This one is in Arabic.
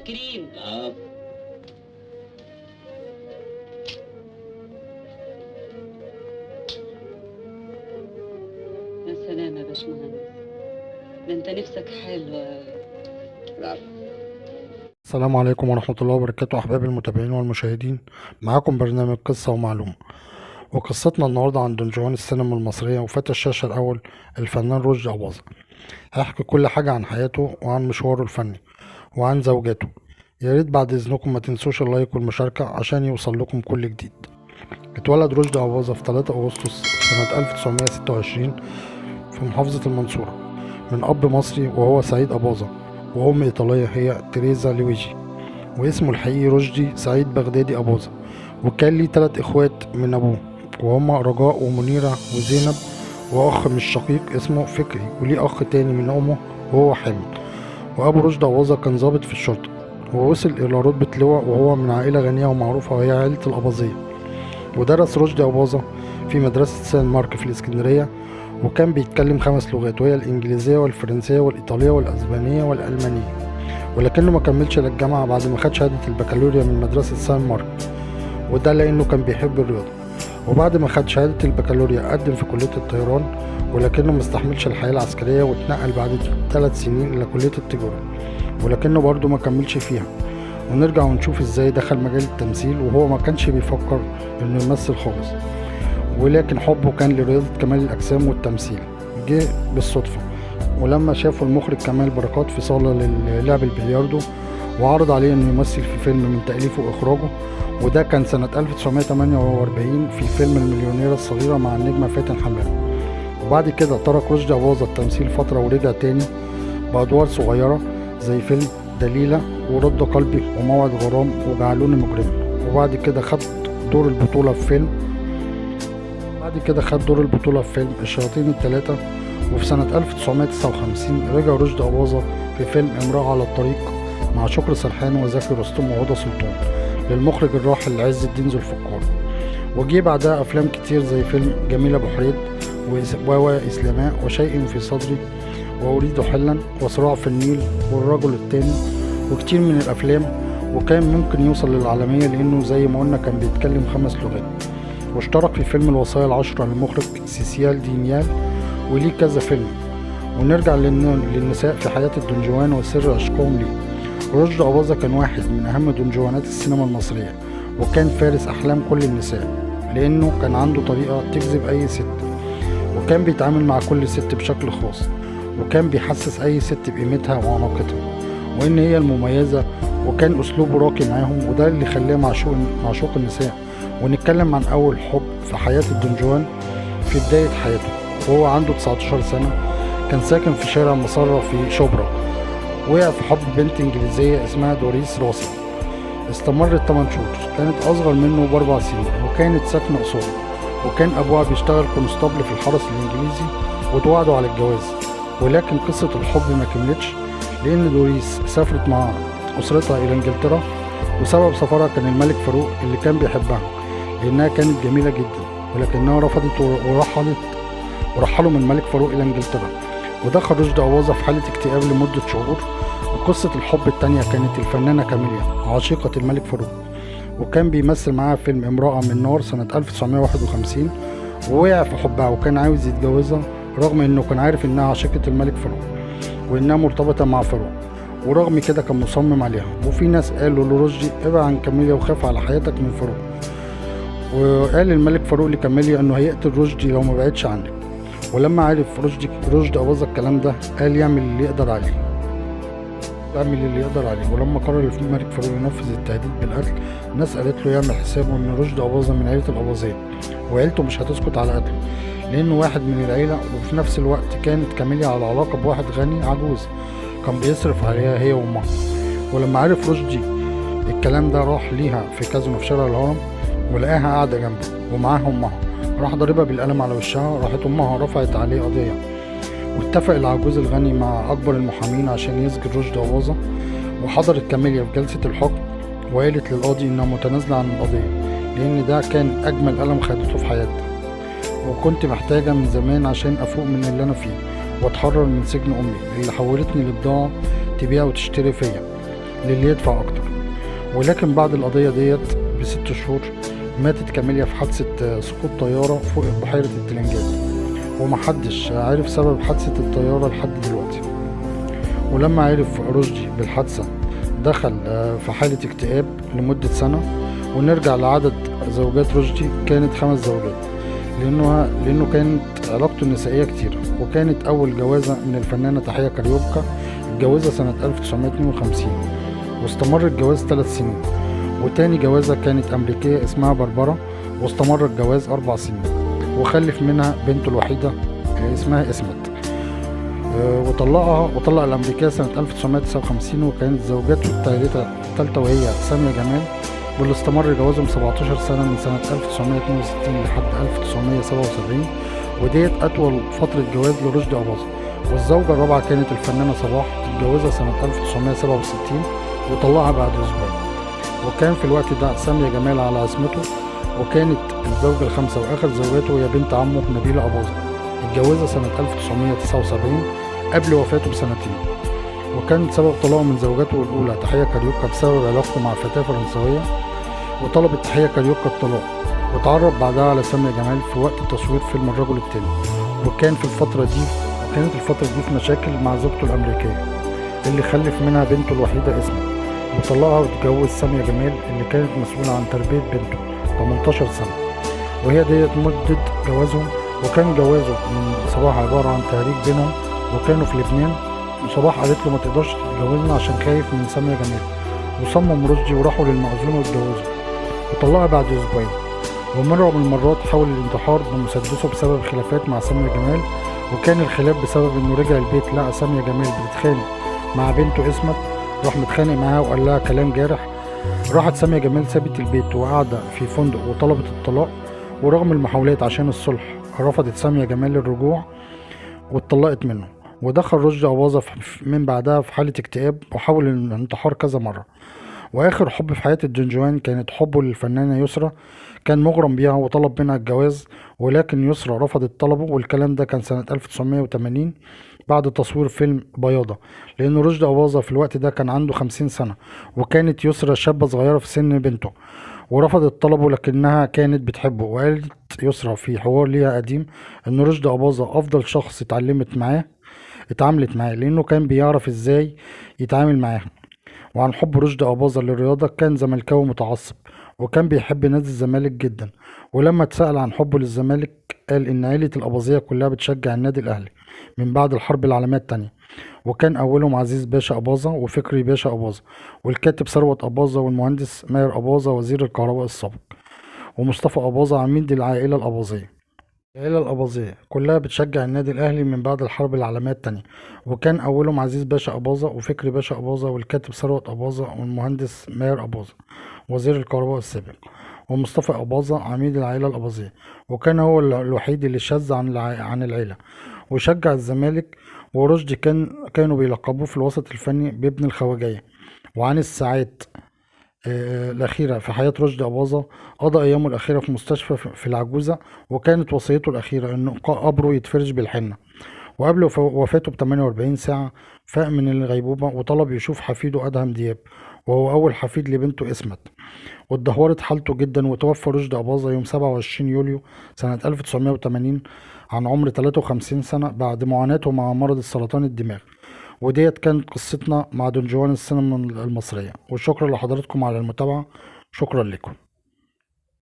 كريم. يا سلام يا باشمهندس، ده انت نفسك حلوة. السلام عليكم ورحمة الله وبركاته أحباب المتابعين والمشاهدين. معاكم برنامج قصة ومعلومة، وقصتنا النهاردة عن دون جوان السينما المصرية وفتى الشاشة الأول الفنان رشدي أباظة. هحكي كل حاجة عن حياته وعن مشواره الفني وعن زوجاته. يا ريت بعد إذنكم ما تنسوش اللايك والمشاركة عشان يوصل لكم كل جديد. اتولد رشدي أباظة في 3 أغسطس سنة 1926 في محافظة المنصورة من أب مصري وهو سعيد أباظة، وأم إيطالية هي تريزا لويجي، واسمه الحقيقي رشدي سعيد بغدادي أباظة. وكان ليه 3 إخوات من أبوه، وهما رجاء ومنيرة وزينب، وأخ مش شقيق اسمه فكري، وليه أخ تاني من أمه وهو حامد. وأبو رشدي أباظة كان ضابط في الشرطة، ووصل إلى رتبة لواء، وهو من عائلة غنية ومعروفة وهي عائلة الأباظية. ودرس رشدي أباظة في مدرسة سان مارك في الإسكندرية، وكان بيتكلم 5 لغات، وهي الإنجليزية والفرنسية والإيطالية والأسبانية والألمانية. ولكنه ما كملش للجامعة بعد ما خد شهادة البكالوريا من مدرسة سان مارك، وده لأنه كان بيحب الرياضة. وبعد ما خد شهادة البكالوريا قدم في كلية الطيران، ولكنه مستحملش الحياة العسكرية واتنقل بعد 3 سنين إلى كلية التجارة، ولكنه برضه ما كملش فيها. ونرجع ونشوف ازاي دخل مجال التمثيل وهو ما كانش بيفكر انه يمثل خالص، ولكن حبه كان لرياضة كمال الأجسام والتمثيل جه بالصدفة. ولما شافه المخرج كمال بركات في صالة للعب البلياردو، وعرض عليه انه يمثل في فيلم من تأليفه وإخراجه، وده كان سنة 1948 في فيلم المليونيرة الصغيرة مع النجمة فاتن حمامة. وبعد كده ترك رشدي أباظة التمثيل فترة ورجع تاني بأدوار صغيرة زي فيلم دليلة ورد قلبي وموعد غرام وجعلوني مجرما. وبعد كده خد دور البطولة في فيلم الشياطين ال3. وفي سنة 1959 رجع رشدي أباظة في فيلم امرأة على الطريق مع شكري سرحان وزكي رستم وهدى سلطان للمخرج الراحل عز الدين ذو الفقار. وجي بعدها أفلام كتير زي فيلم جميلة أبو حريد وإسلاماء وشيء في صدري وأريد حلا وصراع في النيل والرجل التاني وكتير من الأفلام. وكان ممكن يوصل للعالمية لأنه زي ما قلنا كان بيتكلم 5 لغات. واشترك في فيلم الوصايا العشرة للمخرج سيسيال دينيال، وليه كذا فيلم. ونرجع للنساء في حياة الدنجوان وسر عشقهم ليه. رشدي أباظة كان واحد من أهم دنجوانات السينما المصرية، وكان فارس أحلام كل النساء لأنه كان عنده طريقة تجذب أي ست، وكان بيتعامل مع كل ست بشكل خاص، وكان بيحسس أي ست بقيمتها وعناقتها وإن هي المميزة، وكان أسلوبه راقي معاهم، وده اللي خلاه معشوق النساء. ونتكلم عن أول حب في حياة الدنجوان في بداية حياته وهو عنده 19 سنة. كان ساكن في شارع مصرة في شبرا، وقع في حب بنت إنجليزية اسمها دوريس راسل. استمرت 8 شهور، كانت أصغر منه ب4 سنين، وكانت ساكنة قصاده، وكان أبوها بيشتغل كونستابل في الحرس الإنجليزي، وتوعدوا على الجواز. ولكن قصة الحب ما كملتش، لأن دوريس سافرت مع أسرتها إلى إنجلترا، وسبب سفرها كان الملك فاروق اللي كان بيحبها لأنها كانت جميلة جدا، ولكنها رفضت ورحلوا من الملك فاروق إلى إنجلترا. ودخل رشدي أباظة في حالة اكتئاب لمدة شهور. وقصة الحب التانية كانت الفنانة كاميليا عشيقة الملك فاروق، وكان بيمثل معاها فيلم امرأة من نار سنة 1951. ووقع في حبها وكان عاوز يتجوزها، رغم انه كان عارف انها عشيقة الملك فاروق وانها مرتبطة مع فاروق، ورغم كده كان مصمم عليها. وفي ناس قالوا لرشدي ابعد عن كاميليا وخاف على حياتك من فاروق. وقال الملك فاروق لكاميليا انه هيقتل رشدي لو ما بعدش عنك. ولما عرف رشدي أباظة الكلام ده، قال يعمل اللي يقدر عليه. ولما قرر الملك فاروق ينفذ التهديد بالقتل، الناس قالت له يعمل حسابه ان رشدي أباظة من عيلة الأباظية، وعيلته مش هتسكت على قتله لانه واحد من العيلة. وفي نفس الوقت كانت كاميليا على علاقة بواحد غني عجوز كان بيصرف عليها هي وامها. ولما عرف رشدي الكلام ده، راح ليها في كازينو في شارع الهرم، ولقاها قاعدة جنبه ومعاها امها. راح ضربها بالقلم على وشها، راحت امها رفعت عليه قضية. واتفق العجوز الغني مع اكبر المحامين عشان يسجن رشدي أباظة. وحضرت كاميليا في جلسة الحكم، وقالت للقاضي انها متنازلة عن القضية لان ده كان اجمل قلم خدته في حياتها، وكنت محتاجة من زمان عشان افوق من اللي انا فيه واتحرر من سجن امي اللي حولتني لبضاعة تبيع وتشتري فيا. للي يدفع أكتر. ولكن بعد القضية ديت ب6 شهور ماتت كاميليا في حادثة سقوط طيارة فوق بحيرة التلنجات، ومحدش عارف سبب حادثة الطيارة لحد دلوقتي. ولما عرف رشدي بالحادثة دخل في حالة اكتئاب لمدة سنة. ونرجع لعدد زوجات رشدي، كانت 5 زوجات، لأنه كانت علاقته النسائية كتيرة. وكانت أول جوازة من الفنانة تحية كاريوكا، اتجوزها سنة 1952 واستمر الجواز 3 سنين. وتاني جوازة كانت أمريكية اسمها بربرة، واستمر الجواز 4 سنين، وخلف منها بنته الوحيدة اسمها اسمت. وطلق الأمريكية سنة 1959، وكانت زوجته الثالثة وهي سامية جمال، واللي استمر جوازهم 17 سنة من سنة 1962 لحد 1977، وديت أطول فترة جواز لرشدي أباظة. والزوجة الرابعة كانت الفنانة صباح، اتجوزها سنة 1967 وطلقها بعد أسبوع. وكان في الوقت ده سامية جمال على عصمته. وكانت الزوجة الخامسة وآخر زوجاته هي بنت عمه نبيلة أباظة، اتجوزها سنة 1979 قبل وفاته ب2 سنين. وكان سبب طلاقه من زوجاته الأولى تحية كاريوكا بسبب علاقته مع فتاة فرنسوية، وطلبت تحية كاريوكا الطلاق. وتعرف بعدها على سامية جمال في وقت تصوير فيلم الرجل التاني. وكانت الفترة دي في مشاكل مع زوجته الأمريكية اللي خلف منها بنته الوحيدة اسمها، وطلقها واتجوز سامية جمال اللي كانت مسؤولة عن تربية بنته 18 سنة. وهي ديت مدة جوازهم. وكان جوازه من صباح عبارة عن تهريج بينهم، وكانوا في لبنان. وصباح قالت له ما تقدرش تتجوزنا عشان خايف من سامية جمال. وصمم رشدي وراحوا للمأذون واتجوزوا، وطلقها بعد أسبوعين. ومرة من المرات حاول الانتحار بمسدسه بسبب خلافات مع سامية جمال. وكان الخلاف بسبب انه رجع البيت لقى سامية جمال بتتخانق مع بنته اسمت، راح متخانق معاها وقال لها كلام جارح. راحت سامية جمال سابت البيت وقاعدة في فندق وطلبت الطلاق. ورغم المحاولات عشان الصلح رفضت سامية جمال الرجوع واتطلقت منه. ودخل رشدي أباظة من بعدها في حالة اكتئاب وحاول الانتحار كذا مرة. واخر حب في حياة الدنجوان كانت حبه للفنانة يسرا، كان مغرم بيها وطلب منها الجواز. ولكن يسرا رفضت طلبه، والكلام ده كان سنة 1980 بعد تصوير فيلم بياضة، لأن رشدي أباظة في الوقت ده كان عنده 50 سنة، وكانت يسرا شابة صغيرة في سن بنته. ورفضت طلبه لكنها كانت بتحبه. وقالت يسرا في حوار ليها قديم إن رشدي أباظة أفضل شخص اتعاملت معاه لأنه كان بيعرف إزاي يتعامل معاها. وعن حب رشدي أباظة للرياضة، كان زملكاوي متعصب وكان بيحب نادي الزمالك جدا. ولما اتسأل عن حبه للزمالك قال إن عيلة الأباظية كلها بتشجع النادي الأهلي من بعد الحرب العالمية التانية. وكان أولهم عزيز باشا أباظة وفكري باشا أباظة، والكاتب ثروت أباظة، والمهندس ماهر أباظة وزير الكهرباء السابق، ومصطفى أباظة عميد العائلة الأباظية. العيلة الأباظية كلها بتشجع النادي الأهلي من بعد الحرب العالمية التانية. وكان أولهم عزيز باشا أباظة وفكري باشا أباظة، والكاتب ثروت أباظة، والمهندس ماهر أباظة وزير الكهرباء السابق، ومصطفى أباظة عميد العائلة الأباظية. وكان هو الوحيد اللي شذ عن العيلة وشجع الزمالك. ورشدي كانوا بيلقبوه في الوسط الفني بابن الخواجية. وعن الساعات الأخيرة في حياة رشدي أباظة، قضى أيامه الأخيرة في مستشفى في العجوزة، وكانت وصيته الأخيرة إنه قبره يتفرش بالحنة. وقبل وفاته ب48 ساعة فاق من الغيبوبة وطلب يشوف حفيده أدهم دياب، وهو أول حفيد لبنته اسمت. واتدهورت حالته جدا، وتوفى رشدي أباظة يوم 27 يوليو سنة 1980 عن عمر 53 سنة بعد معاناته مع مرض السرطان الدماغ. وديت كانت قصتنا مع دون جوان السينما المصرية. وشكرا لحضراتكم على المتابعة. شكرا لكم.